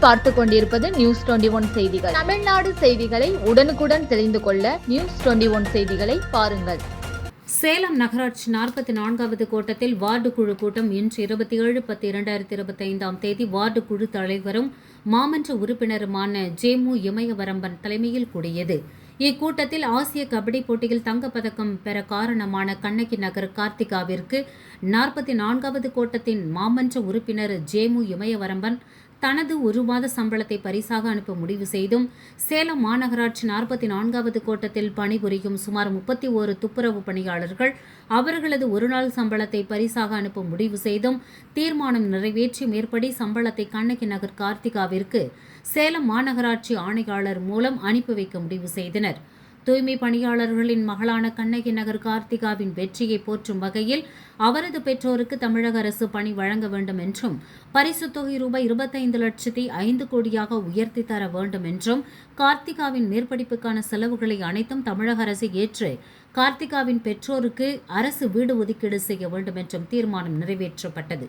நீங்கள் பார்த்துக் கொண்டிருப்பது நியூஸ் 21 செய்திகள். தமிழ்நாடு செய்திகளை உடனுக்குடன் தெரிந்து கொள்ள நியூஸ் 21 செய்திகளை பாருங்கள். சேலம் நகராட்சி 44வது கூட்டத்தில் வார்டு குழு கூட்டம் இன்று 27/10/2025 வார்டு குழு தலைவரும் மாமன்ற உறுப்பினருமான ஜேமு இமயவரம்பன் தலைமையில் கூடியது. இக்கூட்டத்தில் ஆசிய கபடி போட்டியில் தங்கப்பதக்கம் பெற காரணமான கண்ணகி நகர் கார்த்திகாவிற்கு 44வது கூட்டத்தின் மாமன்ற உறுப்பினர் ஜேமு இமயவரம்பன் தனது 1 மாத சம்பளத்தை பரிசாக அனுப்ப முடிவு செய்தும், சேலம் மாநகராட்சி 44வது கோட்டத்தில் பணிபுரியும் சுமார் 31 துப்புரவு பணியாளர்கள் அவர்களது 1 நாள் சம்பளத்தை பரிசாக அனுப்ப முடிவு செய்தும் தீர்மானம் நிறைவேற்றி மேற்படி சம்பளத்தை கண்ணகி நகர் கார்த்திகாவிற்கு சேலம் மாநகராட்சி ஆணையாளர் மூலம் அனுப்பி வைக்க முடிவு செய்தனர். தூய்மை பணியாளர்களின் மகளான கண்ணகி நகர் கார்த்திகாவின் வெற்றியை போற்றும் வகையில் அவரது பெற்றோருக்கு தமிழக அரசு பணி வழங்க வேண்டும் என்றும், பரிசுத் தொகை ரூபாய் 25,05 கோடியாக உயர்த்தி தர வேண்டும் என்றும், கார்த்திகாவின் மேற்படிப்புக்கான செலவுகளை அனைத்தும் தமிழக அரசு ஏற்று கார்த்திகாவின் பெற்றோருக்கு அரசு வீடு ஒதுக்கீடு செய்ய வேண்டும் என்றும் தீர்மானம் நிறைவேற்றப்பட்டது.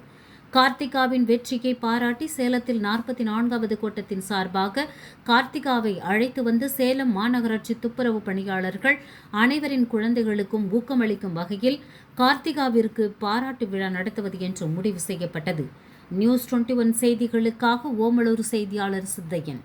கார்த்திகாவின் வெற்றியை பாராட்டி சேலத்தில் 44வது கூட்டத்தின் சார்பாக கார்த்திகாவை அழைத்து வந்து சேலம் மாநகராட்சி துப்புரவு பணியாளர்கள் அனைவரின் குழந்தைகளுக்கும் ஊக்கமளிக்கும் வகையில் கார்த்திகாவிற்கு பாராட்டு விழா நடத்துவது என்று முடிவு செய்யப்பட்டது. நியூஸ் 21 செய்திகளுக்காக ஓமலூர் செய்தியாளர் சித்தையன்.